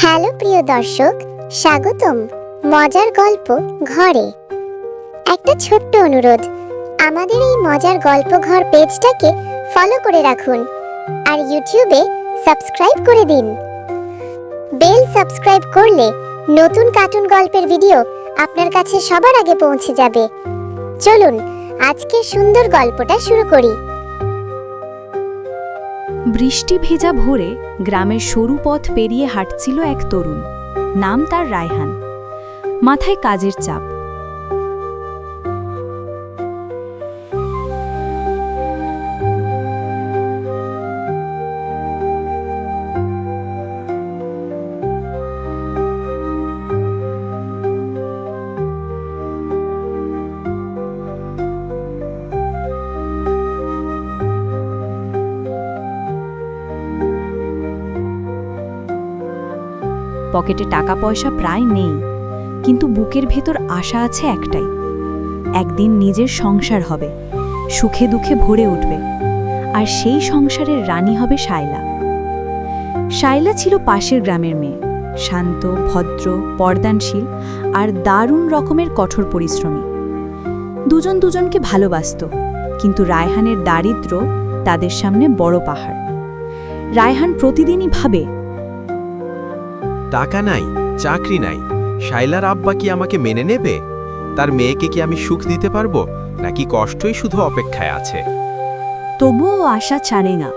Hello প্রিয় দর্শক, স্বাগতম মজার গল্প ঘরে। একটা ছোট্ট অনুরোধ, আমাদের এই মজার গল্প ঘর পেজটাকে ফলো করে রাখুন আর ইউটিউবে সাবস্ক্রাইব করে দিন। বেল সাবস্ক্রাইব করলে নতুন কার্টুন গল্পের ভিডিও আপনার কাছে সবার আগে পৌঁছে যাবে। চলুন আজকের সুন্দর গল্পটা শুরু করি। বৃষ্টি ভেজা ভোরে গ্রামের সরু পথ পেরিয়ে হাঁটছিল এক তরুণ। নাম তার রায়হান। মাথায় কাজের চাপ। পকেটে টাকা পয়সা প্রায় নেই, কিন্তু বুকের ভেতর আশা আছে একটাই, একদিন নিজের সংসার হবে, সুখে দুঃখে ভরে উঠবে। আর সেই সংসারের রানী হবে শায়লা। শায়লা ছিল পাশের গ্রামের মেয়ে, শান্ত, ভদ্র, পর্দানশীল আর দারুণ রকমের কঠোর পরিশ্রমী। দুজন দুজনকে ভালোবাসত, কিন্তু রায়হানের দারিদ্র্য তাদের সামনে বড় পাহাড়। রায়হান প্রতিদিনই ভাবে, টাকা নাই, চাকরি নাই, শায়লার আব্বা কি আমাকে মেনে নেবে? তার মেয়েকে কি আমি সুখ দিতে পারবো, নাকি কষ্টই শুধু অপেক্ষায় আছে? তবুও আশা ছাড়ে না।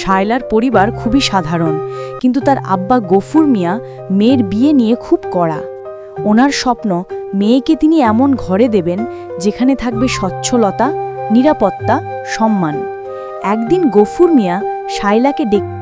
শায়লার পরিবার খুবই সাধারণ, কিন্তু তার আব্বা গফুর মিয়া মেয়ের বিয়ে নিয়ে খুব কড়া। ওনার স্বপ্ন মেয়েকে তিনি এমন ঘরে দেবেন যেখানে থাকবে স্বচ্ছলতা, নিরাপত্তা, সম্মান। একদিন গফুর মিয়া শায়লাকে ডেকে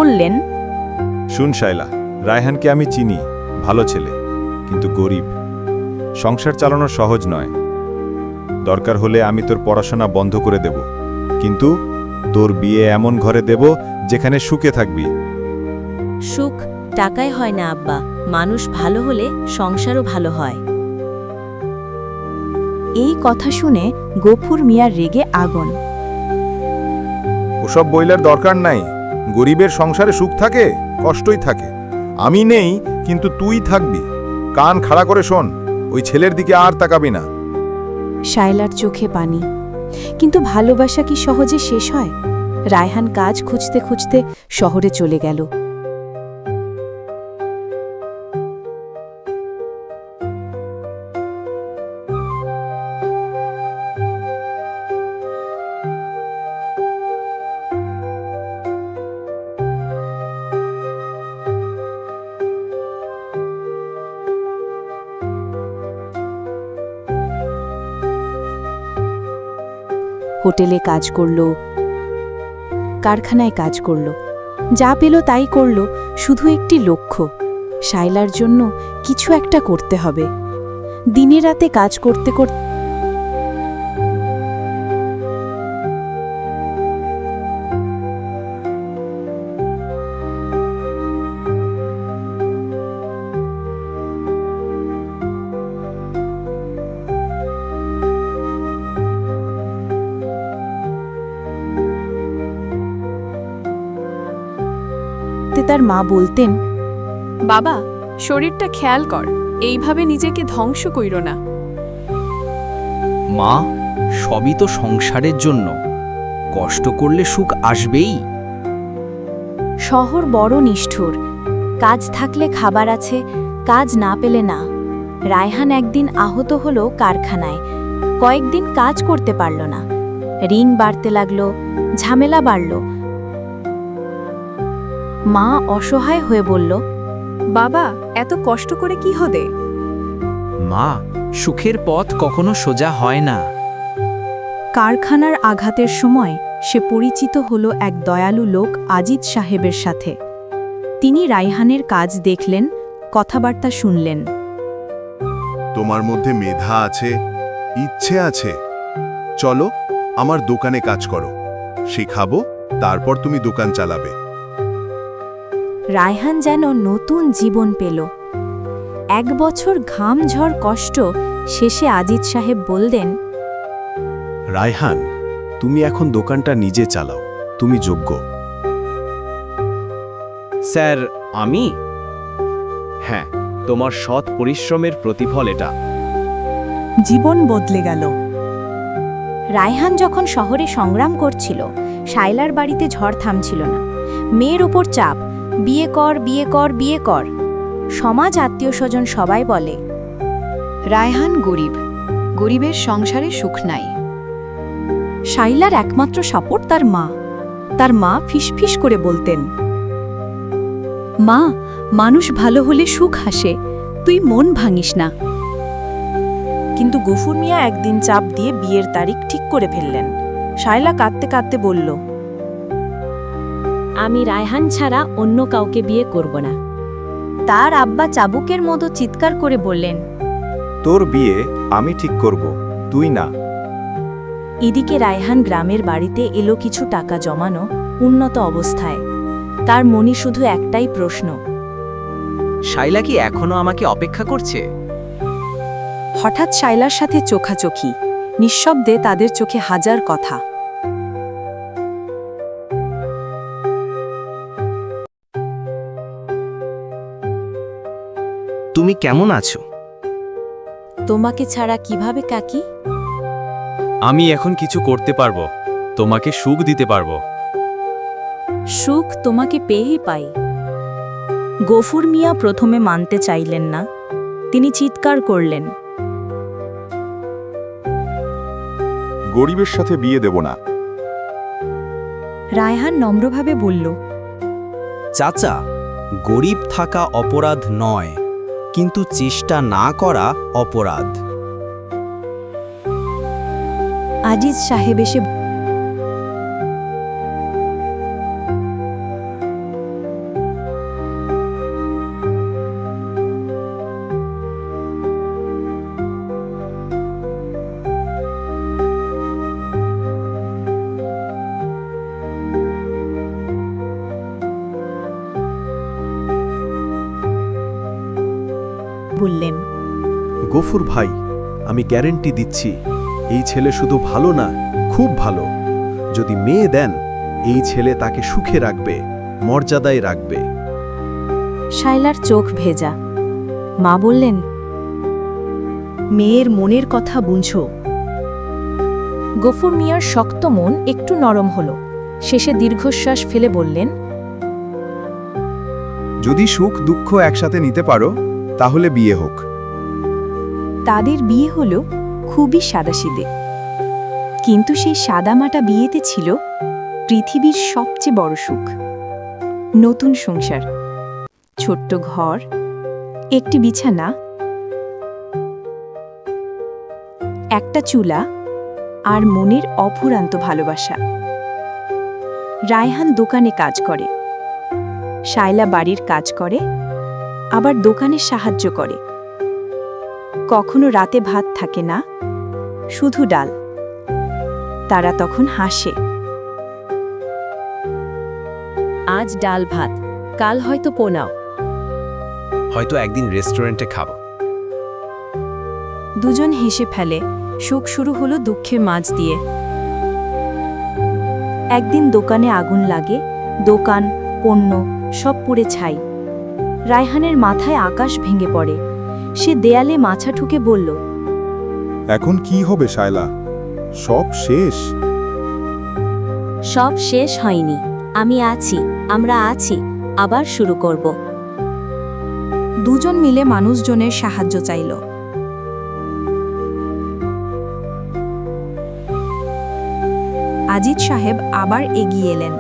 বললেন, শুন শায়লা, রায়হানকে আমি চিনি, ভালো ছেলে, কিন্তু গরিব। সংসার চালানো সহজ নয়। দরকার হলে আমি তোর পড়াশোনা বন্ধ করে দেব, কিন্তু তোর বিয়ে এমন ঘরে দেব যেখানে সুখে থাকবি। সুখ টাকায় হয় না আব্বা, মানুষ ভালো হলে সংসারও ভালো হয়। এই কথা শুনে গফুর মিয়ার রেগে আগুন। ওসব বইলার দরকার নাই। গরিবের সংসারে সুখ থাকে, কষ্টই থাকে। আমি নেই, কিন্তু তুই থাকবি। কান খাড়া করে শোন, ওই ছেলের দিকে আর তাকাবি না। শায়লার চোখে পানি। কিন্তু ভালোবাসা কি সহজে শেষ হয়? রায়হান কাজ খুঁজতে খুঁজতে শহরে চলে গেল। হোটেলে কাজ করল, কারখানায় কাজ করল, যা পেল তাই করল, শুধু একটি লক্ষ্য, শায়লার জন্য কিছু একটা করতে হবে। দিনে রাতে কাজ করতে করতে তার মা বলতেন, বাবা, শরীরটা খেয়াল কর, এইভাবে নিজেকে ধ্বংস কইরো না। মা, সবই তো সংসারের জন্য, কষ্ট করলে সুখ আসবেই। শহর বড় নিষ্ঠুর, কাজ থাকলে খাবার আছে, কাজ না পেলে না। রায়হান একদিন আহত হলো কারখানায়, কয়েকদিন কাজ করতে পারল না। ঋণ বাড়তে লাগলো, ঝামেলা বাড়ল। মা অসহায় হয়ে বলল, বাবা, এত কষ্ট করে কি হবে? মা, সুখের পথ কখনো সোজা হয় না। কারখানার আঘাতের সময় সে পরিচিত হলো এক দয়ালু লোক আজিজ সাহেবের সাথে। তিনি রায়হানের কাজ দেখলেন, কথাবার্তা শুনলেন। তোমার মধ্যে মেধা আছে, ইচ্ছে আছে। চলো আমার দোকানে কাজ করো, শেখাবো, তারপর তুমি দোকান চালাবে। রায়হান যেন নতুন জীবন পেল। 1 বছর ঘাম ঝড় কষ্ট শেষে আজিজ সাহেব বললেন, রায়হান, তুমি এখন দোকানটা নিজে চালাও, তুমি যোগ্য। স্যার, আমি? হ্যাঁ, তোমার সৎ পরিশ্রমের প্রতিফল এটা। জীবন বদলে গেল। রায়হান যখন শহরে সংগ্রাম করছিল, শায়লার বাড়িতে ঝড় থামছিল না। মেয়ের ওপর চাপ, বিয়ে কর, বিয়ে কর, বিয়ে কর। সমাজ, আত্মীয় স্বজন সবাই বলে, রায়হান গরিব, গরিবের সংসারে সুখ নাই। শায়লার একমাত্র সাপোর্ট তার মা ফিসফিস করে বলতেন, মা, মানুষ ভালো হলে সুখ হাসে, তুই মন ভাঙিস না। কিন্তু গফুর মিয়া একদিন চাপ দিয়ে বিয়ের তারিখ ঠিক করে ফেললেন। শায়লা কাঁদতে কাঁদতে বলল, আমি রায়হান ছাড়া অন্য কাউকে বিয়ে করব না। তার আব্বা চাবুকের মতো চিৎকার করে বললেন, তোর বিয়ে আমি ঠিক করব, তুই না। এদিকে রায়হান গ্রামের বাড়িতে এলো কিছু টাকা জমানো, উন্নত অবস্থায়। তার মনে শুধু একটাই প্রশ্ন, শাইলা কি এখনো আমাকে অপেক্ষা করছে? হঠাৎ শায়লার সাথে চোখাচোখি, নিঃশব্দে তাদের চোখে হাজার কথা। তুমি কেমন আছো? তোমাকে ছাড়া কিভাবে কাকি? আমি এখন কিছু করতে পারবো, তোমাকে সুখ দিতে পারবো। সুখ তোমাকে পেয়েই পাই। গফুর মিয়া প্রথমে মানতে চাইলেন না। তিনি চিৎকার করলেন, গরিবের সাথে বিয়ে দেব না। রায়হান নম্রভাবে বলল, চাচা, গরিব থাকা অপরাধ নয়, কিন্তু চেষ্টা না করা অপরাধ। আজিজ সাহেব এসে বললেন, গফুর ভাই, আমি গ্যারেন্টি দিচ্ছি, এই ছেলে শুধু ভালো না, খুব ভালো। যদি মেয়ে দেন, এই ছেলে তাকে সুখে রাখবে, মর্যাদায় রাখবে। শায়লার চোখ ভেজা। মা বললেন, মেয়ের মনের কথা বুঝো। গফুর মিয়ার শক্ত মন একটু নরম হল। শেষে দীর্ঘশ্বাস ফেলে বললেন, যদি সুখ দুঃখ একসাথে নিতে পারো, তাহলে বিয়ে হোক। তাদের বিয়ে হলো খুবই সাদাসিদে, কিন্তু সেই সাদামাটা বিয়েতে ছিল পৃথিবীর সবচেয়ে বড় সুখ। নতুন সংসার, ছোট্ট ঘর, একটি বিছানা, একটা চুলা আর মনের অফুরান্ত ভালোবাসা। রায়হান দোকানে কাজ করে, শায়লা বাড়ির কাজ করে, আবার দোকানে সাহায্য করে। কখনো রাতে ভাত থাকে না, শুধু ডাল। তারা তখন হাসে। আজ ডাল ভাত, কাল হয়তো পোনাও। হয়তো একদিন রেস্টুরেন্টে খাবো। দুজন হেসে ফেলে। সুখ শুরু হলো দুঃখের মাঝ দিয়ে। একদিন দোকানে আগুন লাগে, দোকান, পণ্য সব পুড়ে ছাই। রায়হানের মাথায় আকাশ ভেঙে পড়ে। সে দেয়ালে মাথা ঠুকে বলল, এখন কি হবে শায়লা? সব শেষ। সব শেষ হয়নি, আমি আছি, আমরা আছি, আবার শুরু করব। দুজন মিলে মানুষজনের সাহায্য চাইল। আজিজ সাহেব আবার এগিয়ে এলেন।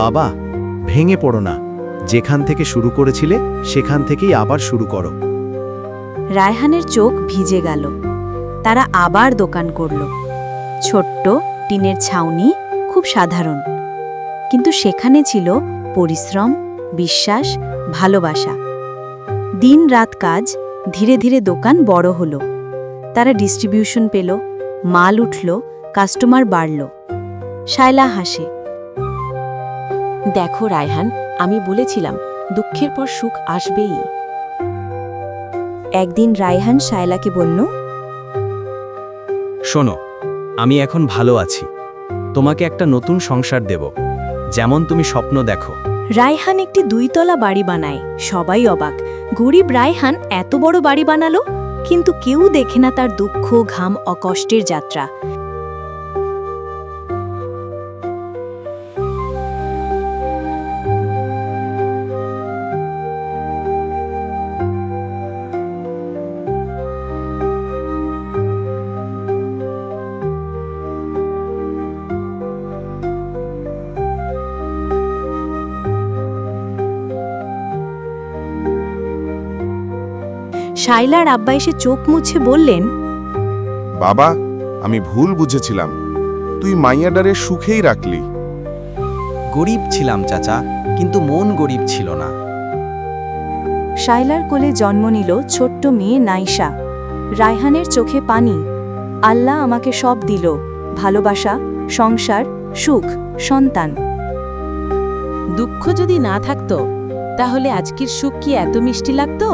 বাবা, ভেঙে পড়ো না, যেখান থেকে শুরু করেছিলে সেখান থেকেই আবার শুরু করো। রায়হানের চোখ ভিজে গেল। তারা আবার দোকান করল। ছোট্ট টিনের ছাউনি, খুব সাধারণ, কিন্তু সেখানে ছিল পরিশ্রম, বিশ্বাস, ভালোবাসা। দিন রাত কাজ, ধীরে ধীরে দোকান বড় হলো। তারা ডিস্ট্রিবিউশন পেল, মাল উঠল, কাস্টমার বাড়ল। শায়লা হাসে। দেখো রায়হান, আমি বলেছিলাম দুঃখের পর সুখ আসবেই। একদিন রায়হান শায়লাকে বলল, শোনো, আমি এখন ভালো আছি। তোমাকে একটা নতুন সংসার দেব, যেমন তুমি স্বপ্ন দেখো। রায়হান একটি 2 তলা বাড়ি বানায়। সবাই অবাক, গরিব রায়হান এত বড় বাড়ি বানালো, কিন্তু কেউ দেখে না তার দুঃখ, ঘাম, অকষ্টের যাত্রা। শায়লার আব্বা এসে চোখ মুছে বললেন, বাবা, আমি ভুল বুঝেছিলাম, তুই মাইয়াডারে সুখেই রাখলি। গরিব ছিলাম চাচা, কিন্তু মন গরিব ছিল না। শায়লার কোলে জন্ম নিল ছোট্ট মেয়ে নাইশা। রায়হানের চোখে পানি। আল্লাহ আমাকে সব দিল, ভালোবাসা, সংসার, সুখ, সন্তান। দুঃখ যদি না থাকতো তাহলে আজকের সুখ কি এত মিষ্টি লাগতো?